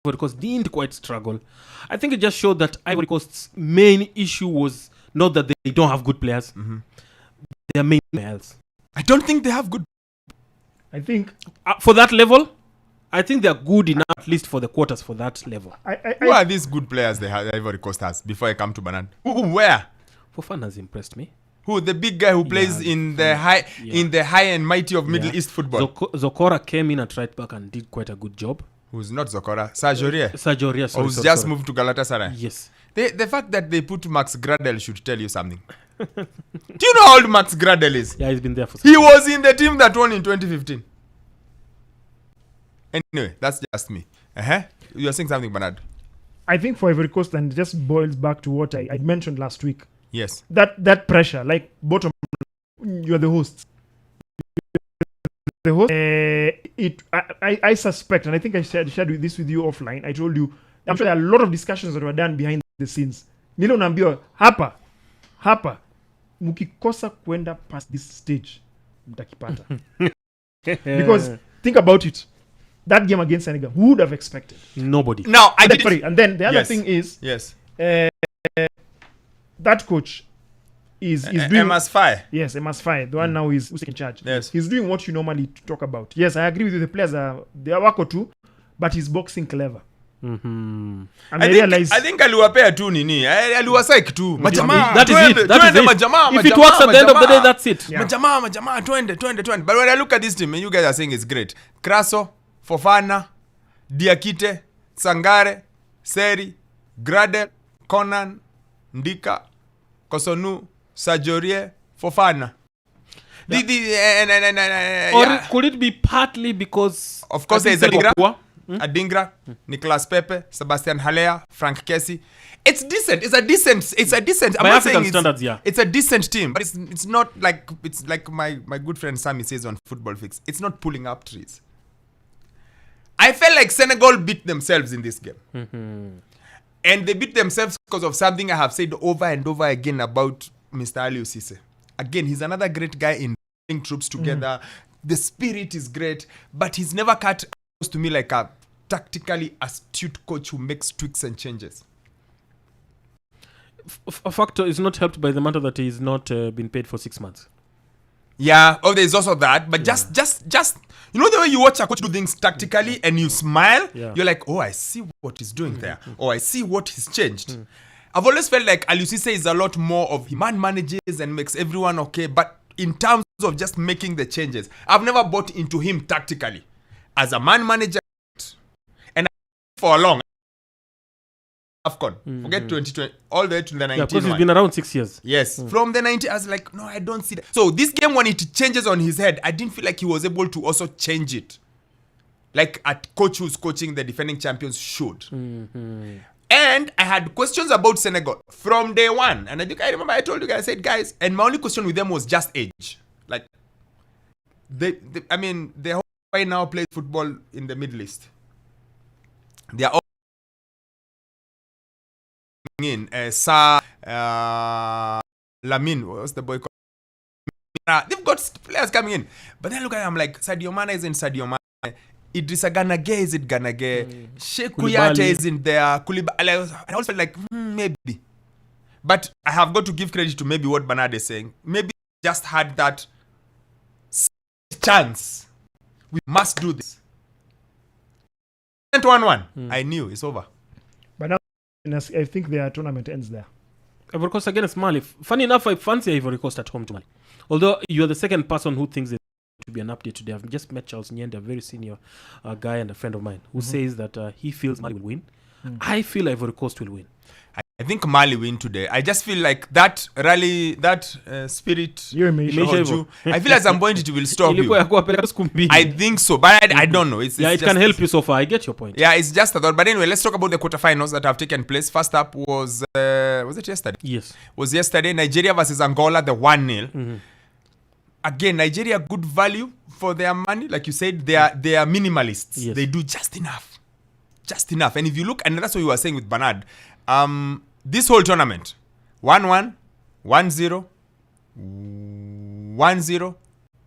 Ivory Coast didn't quite struggle. I think it just showed that Ivory Coast's main issue was not that they don't have good players. Their main players. I don't think they have good. I think For that level, I think they're good enough at least for the quarters for that level. Who are these good players the Ivory Coast has before I come to Bernard? Where? Fofana has impressed me. Who? The big guy who plays in the high and mighty of Middle East football. Zokora came in at right back and did quite a good job. Who's not Zokora? Sajorie. Who's just moved to Galatasaray. Yes. The fact that they put Max Gradel should tell you something. Do you know how old Max Gradel is? Yeah, he's been there for some He was in the team that won in 2015. Anyway, that's just me. You are saying something, Bernard? I think for Ivory Coast, and it just boils back to what I mentioned last week. Yes. That pressure, like bottom, you're the hosts. The host. I suspect, and I think I shared this with you offline. I told you, I'm sure there are a lot of discussions that were done behind the scenes. Nilo naambiwa hapa mukikosa kwenda past this stage mtakipata. Because think about it. That game against Senegal, who would have expected? Nobody. Now, and then the other thing is, that coach is doing Emas-Faye. Yes, Emas-Faye, the one now who's taking charge. Yes. He's doing what you normally talk about. Yes, I agree with you. The players they are wako too, but he's boxing clever. And I think aliwapea tu nini. Aliwasaik tu. Majamaa. That is it. Majamaa. If it works at the end of the day, that's it. Yeah. Majamaa. Twende. But when I look at this team, and you guys are saying it's great. Kraso, Fofana, Diakite, Sangare, Seri, Gradel, Conan, Ndika, Kosonu, Sajorie, Fofana. Or could it be partly because of course there's Adingra, Nicolas Pepe, Sebastian Haller, Frank Kessie. It's decent. It's a decent. I'm by not African saying standards, yeah. It's a decent team, but it's not like my good friend Sammy says on Football Fix. It's not pulling up trees. I felt like Senegal beat themselves in this game. And they beat themselves because of something I have said over and over again about Mr. Aliou Cisse. Again, he's another great guy in bringing troops together. The spirit is great, but he's never cut to me like a tactically astute coach who makes tweaks and changes. A factor is not helped by the matter that he's not been paid for 6 months. Yeah, there's also that. But just you know the way you watch a coach do things tactically and you smile, you're like, oh, I see what he's doing there. Oh, I see what he's changed. I've always felt like Aliou Cisse is a lot more of he manages and makes everyone okay. But in terms of just making the changes, I've never bought into him tactically. As a man manager, and for a long Afcon, forget 2020, all the way to the 19. Yeah, because he's been around 6 years. Yes, from the 90, I was like, no, I don't see that. So this game, when it changes on his head, I didn't feel like he was able to also change it, like a coach who's coaching the defending champions should. And I had questions about Senegal from day one, and I remember I told you guys, I said, guys, and my only question with them was just age. Like, they why now play football in the Middle East? They are all in Lamin, what's the boy called? They've got players coming in, but then look at him, I'm like, Sadio Mane isn't Sadio Mane. Idrissa Ganage isn't Ganage. Sheikh Kouyaté isn't there. Koulibaly. I also felt like maybe, but I have got to give credit to maybe what Bernard is saying. Maybe just had that chance. We must do this. 1-1. I knew it's over. But now, I think their tournament ends there. Ivory Coast against Mali. Funny enough, I fancy Ivory Coast at home to Mali. Although you're the second person who thinks there should be an update today. I've just met Charles Nyende, a very senior guy and a friend of mine, who says that he feels Mali will win. I feel Ivory Coast will win. I think Mali win today. I just feel like that rally, that spirit. I feel at some point it will stop you. I think so, but I don't know. It can help you so far. I get your point. Yeah, it's just a thought. But anyway, let's talk about the quarterfinals that have taken place. First up was it yesterday? Yes. Was yesterday. Nigeria versus Angola, the 1-0. Again, Nigeria, good value for their money. Like you said, they are minimalists. Yes. They do just enough. Just enough. And if you look, and that's what you were saying with Bernard, this whole tournament, 1-1, 1-0, 1-0,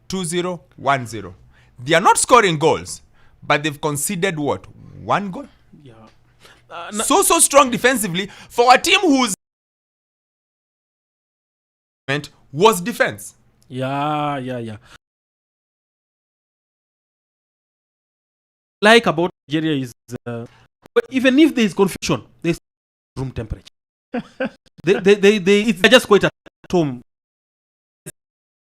2-0, 1-0. They are not scoring goals, but they've conceded what? 1 goal? Yeah. So strong defensively for a team whose was defense. Yeah. Like about Nigeria is even if there is confusion, there's room temperature. It's just quite at home.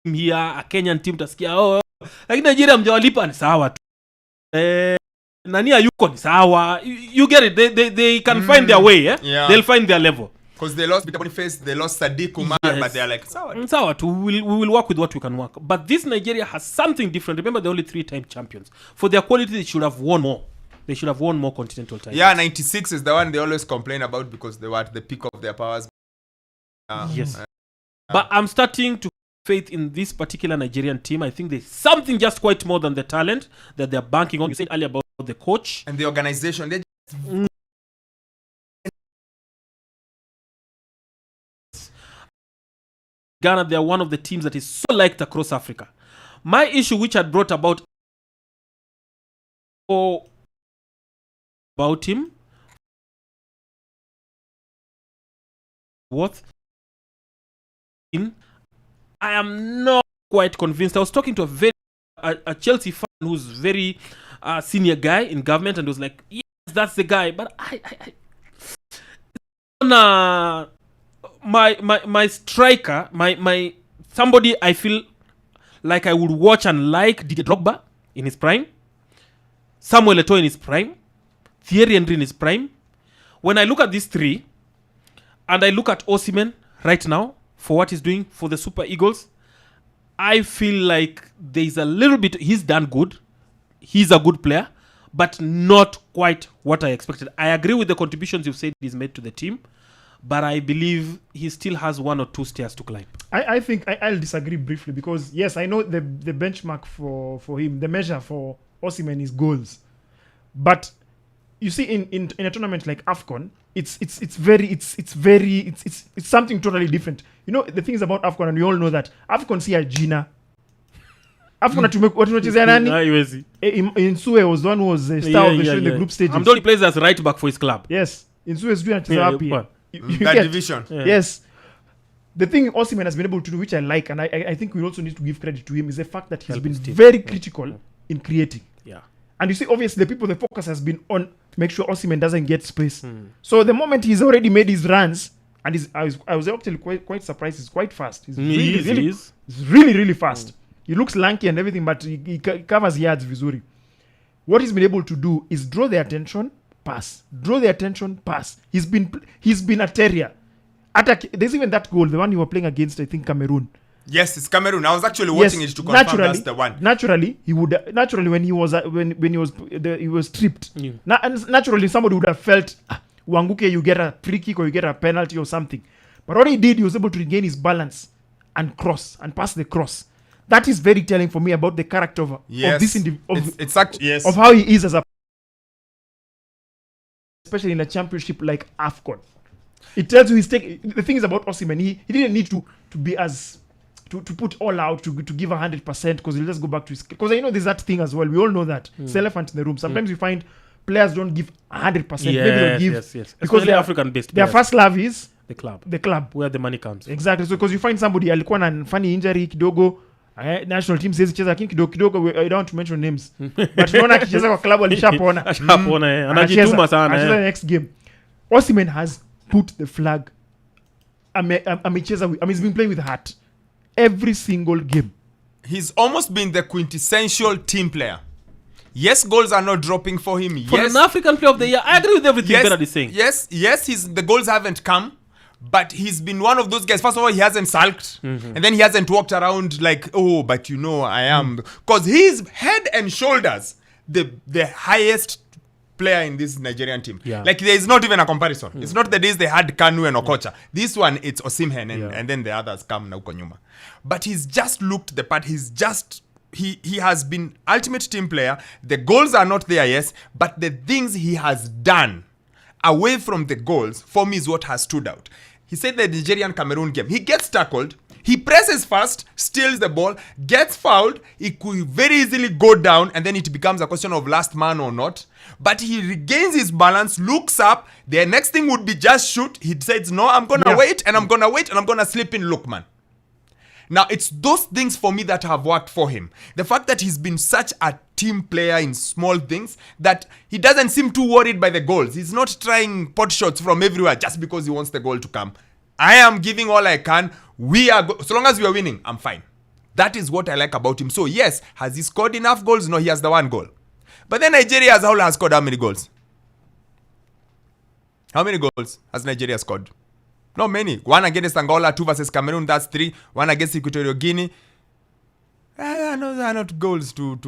Here a Kenyan team tasikia lakini Nigeria mjawalipa ni sawa tu. Nani ayuko ni sawa. You get it. They can find their way, Yeah. They'll find their level. Because they lost Peter Boniface, they lost Sadiq Umar, Yes. but they're like, sawa. Sawa too. We will work with what we can work. But this Nigeria has something different. Remember, they're only 3-time champions. For their quality, they should have won more. They should have won more continental titles. Yeah, 96 is the one they always complain about because they were at the peak of their powers. Yes. But I'm starting to faith in this particular Nigerian team. I think there's something just quite more than the talent that they're banking on. You said earlier about the coach. And the organization, they Ghana, they're one of the teams that is so liked across Africa. My issue, which had brought about him, what in, I am not quite convinced. I was talking to a Chelsea fan who's very senior guy in government, and was like, yes, that's the guy. But my striker, my somebody I feel like I would watch and like Didier Drogba in his prime, Samuel Eto'o in his prime, Thierry Henry in his prime. When I look at these three, and I look at Osimhen right now for what he's doing for the Super Eagles, I feel like there's a little bit. He's done good. He's a good player, but not quite what I expected. I agree with the contributions you've said he's made to the team, but I believe he still has 1 or 2 stairs to climb. I think I'll disagree briefly because, yes, I know the benchmark for him, the measure for Osimhen is goals. But you see, in a tournament like Afcon, it's something totally different. You know, the things about Afcon, and we all know that Afcon si Gina. Afcon tunachezea nani? Haiwezi. Insue was the one who was the star of the show in the group stages. I'm the only plays as right back for his club. Yes, Insue is doing anacheza wapi? You that get? division. Yeah. Yes. The thing Osimhen has been able to do, which I like, and I think we also need to give credit to him, is the fact that he's Help been his team. very critical in creating. Yeah. And you see, obviously, the focus has been on to make sure Osimhen doesn't get space. So the moment he's already made his runs, and I was actually quite surprised. He's quite fast. He's really fast. He looks lanky and everything, but he covers yards vizuri. What he's been able to do is draw their attention, pass. Draw their attention, pass. He's been a terrier. There's even that goal, the one you were playing against, I think, Cameroon. Yes, it's Cameroon. I was actually watching it to confirm that's the one. Naturally, when he was tripped. Yeah. And naturally, somebody would have felt, Wanguke, you get a free kick or you get a penalty or something. But what he did, he was able to regain his balance and cross and pass the cross. That is very telling for me about the character of this of how he is as a, especially in a championship like Afcon. It tells you the thing is about Osimhen, he didn't need to be as to put all out to give 100% because he'll just go back to his, because I know there's that thing as well. We all know that it's the elephant in the room. Sometimes you find players don't give 100%. Maybe they'll give because they're African based. Their first love is the club where the money comes. Exactly. So because you find somebody alikuwa na funny injury kidogo, national team says cheza lakini kidogo, I don't want to mention names. But unaona akicheza kwa club alishapona. Anajituma sana. Anacheza next game. Osimhen has put the flag. He's been playing with heart every single game. He's almost been the quintessential team player. Yes, goals are not dropping for him. For an African Player of the Year, I agree with everything Bernard is saying. Yes, the goals haven't come, but he's been one of those guys. First of all, he hasn't sulked, and then he hasn't walked around like, oh, but you know, I am. Because he's head and shoulders the highest player in this Nigerian team. Yeah. Like, there is not even a comparison. It's not the days they had Kanu and Okocha. This one, it's Osimhen, and then the others come na uko nyuma. But he's just looked the part. He has been ultimate team player. The goals are not there, yes, but the things he has done away from the goals, for me, is what has stood out. He said the Nigerian Cameroon game, he gets tackled, He presses first, steals the ball, gets fouled. He could very easily go down, and then it becomes a question of last man or not. But he regains his balance, looks up. The next thing would be just shoot. He says, no, I'm going to wait, and I'm going to wait, and I'm going to slip in Lookman. Now, it's those things for me that have worked for him. The fact that he's been such a team player in small things that he doesn't seem too worried by the goals. He's not trying pot shots from everywhere just because he wants the goal to come. I am giving all I can. So long as we are winning, I'm fine. That is what I like about him. So yes, has he scored enough goals? No, he has the one goal. But then Nigeria as a whole has scored how many goals? How many goals has Nigeria scored? Not many. 1 against Angola, 2 versus Cameroon, that's 3. 1 against Equatorial Guinea. Are not goals to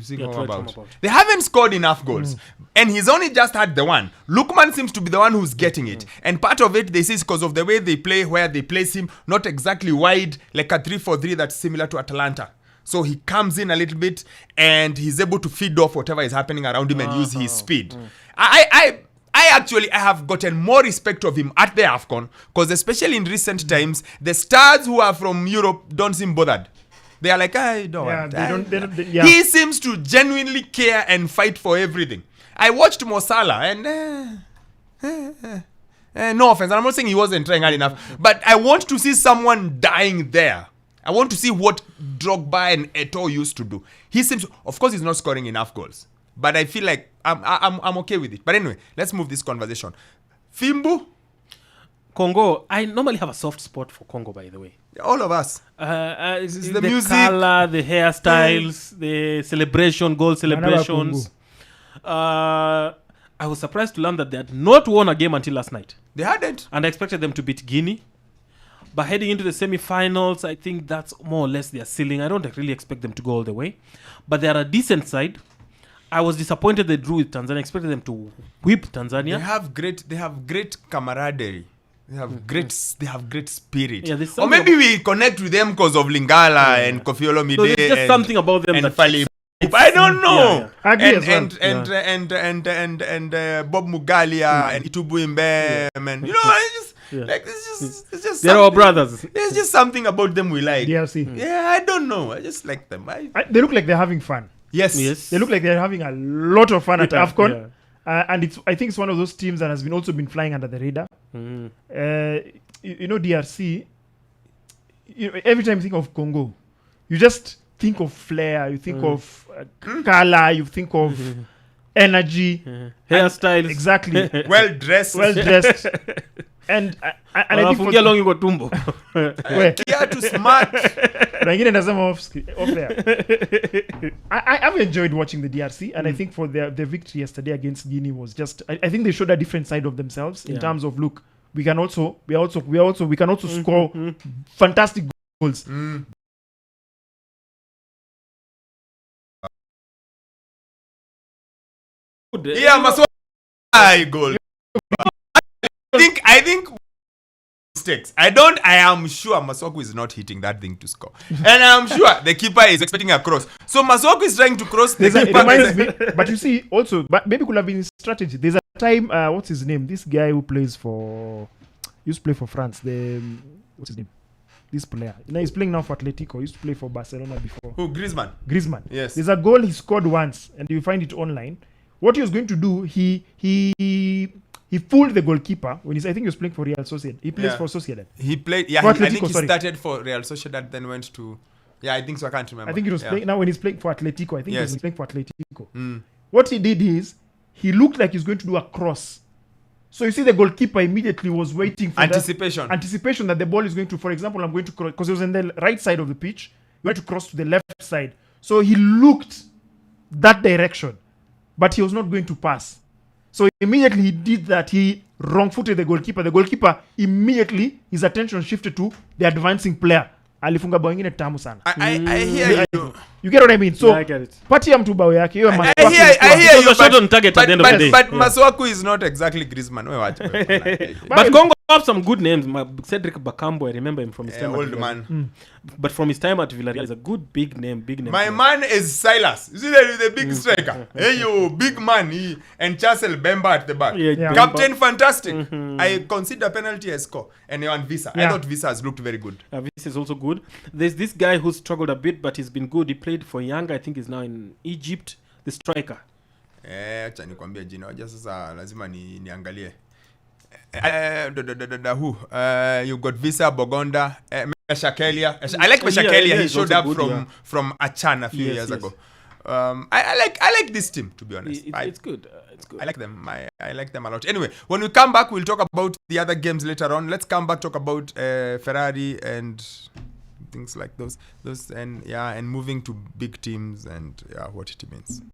sing home about. They haven't scored enough goals. And he's only just had the one. Lookman seems to be the one who's getting it. And part of it, they say, is because of the way they play, where they place him, not exactly wide, like a 3-4-3 that's similar to Atalanta. So he comes in a little bit, and he's able to feed off whatever is happening around him and use his speed. I have gotten more respect of him at the Afcon, because especially in recent times, the stars who are from Europe don't seem bothered. They are like, I don't want. He seems to genuinely care and fight for everything. I watched Mo Salah, and no offense, I'm not saying he wasn't trying hard enough, but I want to see someone dying there. I want to see what Drogba and Eto'o used to do. He seems, of course, he's not scoring enough goals. But I feel like I'm okay with it. But anyway, let's move this conversation. Fimbu? Congo, I normally have a soft spot for Congo, by the way. All of us. The music, color, the hairstyles, the celebration, goal celebrations. I was surprised to learn that they had not won a game until last night. They hadn't. And I expected them to beat Guinea. But heading into the semi-finals, I think that's more or less their ceiling. I don't really expect them to go all the way. But they are a decent side. I was disappointed they drew with Tanzania. I expected them to whip Tanzania. They have great camaraderie. They have great spirit. Yeah, or maybe we connect with them because of Lingala and Kofi Olomide. So there's just something about them and that Fali. I don't know. And Bob Mugalia and Itubu Mbem and it's just they're our brothers. There's just something about them we like. DRC. Yeah, I don't know. I just like them. They look like they're having fun. Yes. They look like they're having a lot of fun at Afcon. And I think it's one of those teams that has also been flying under the radar. DRC, every time you think of Congo, you just think of flair, you think of color, you think of energy. Hairstyles. Exactly. Well dressed. And I think for long you got tumbo. Where? Yeah, too smart. I have enjoyed watching the DRC, and I think for the victory yesterday against Guinea was just. I think they showed a different side of themselves in terms of look. We can also score fantastic goals. Yeah, Maswa goal. I think mistakes. I am sure Maswaku is not hitting that thing to score. And I am sure the keeper is expecting a cross. So Maswaku is trying to cross the keeper. It reminds me, but you see, also, but maybe could have been his strategy. There's a time, what's his name? This guy who used to play for France. What's his name? This player. He's playing now for Atletico. He used to play for Barcelona before. Who? Griezmann. Yes. There's a goal he scored once, and you find it online. What he was going to do, he fooled the goalkeeper when I think he was playing for Real Sociedad. He plays for Sociedad. He played. Yeah, I think he started for Real Sociedad, then went to. Yeah, I think so. I can't remember. I think he was playing now when he's playing for Atletico. I think he was playing for Atletico. What he did is he looked like he's going to do a cross. So you see, the goalkeeper immediately was waiting for anticipation that the ball is going to. For example, I'm going to cross because he was on the right side of the pitch. He went to cross to the left side. So he looked that direction, but he was not going to pass. So immediately he did that. He wrong-footed the goalkeeper. The goalkeeper immediately, his attention shifted to the advancing player. Alifunga bao ingine tamu sana. I hear you. You get what I mean? So I get it. patia mtu bao yake hiyo I hear It you, was shot on target at the end of the day. but Masuaku is not exactly Griezmann. Wewe watch. But Congo have some good names. Cedric Bakambu, I remember him from his time at Old Villarreal. man. But from his time at Villarreal, is a good big name. My man is Silas. You see the big striker. Hey you, big man. And Chasel Bemba at the back. Yeah. Captain fantastic. I consider penalty as score. And Ewan Visa. I Yeah. thought Visa has looked very good. This is also good. There's this guy who struggled a bit, but he's been good. He played for Yanga. I think he's now in Egypt. The striker. Acha nikwambie jina. Wacha sasa lazima niangalie. Who? You got Visa, Bogonda, Meshakelia. I like Meshakelia. Yeah, he he's showed also up good, from Achan a few Yes, years yes. ago. I like this team, to be honest. It's good. It's good. I like them. I like them a lot. Anyway, when we come back, we'll talk about the other games later on. Let's come back, talk about Ferrari and things like those and moving to big teams and what it means.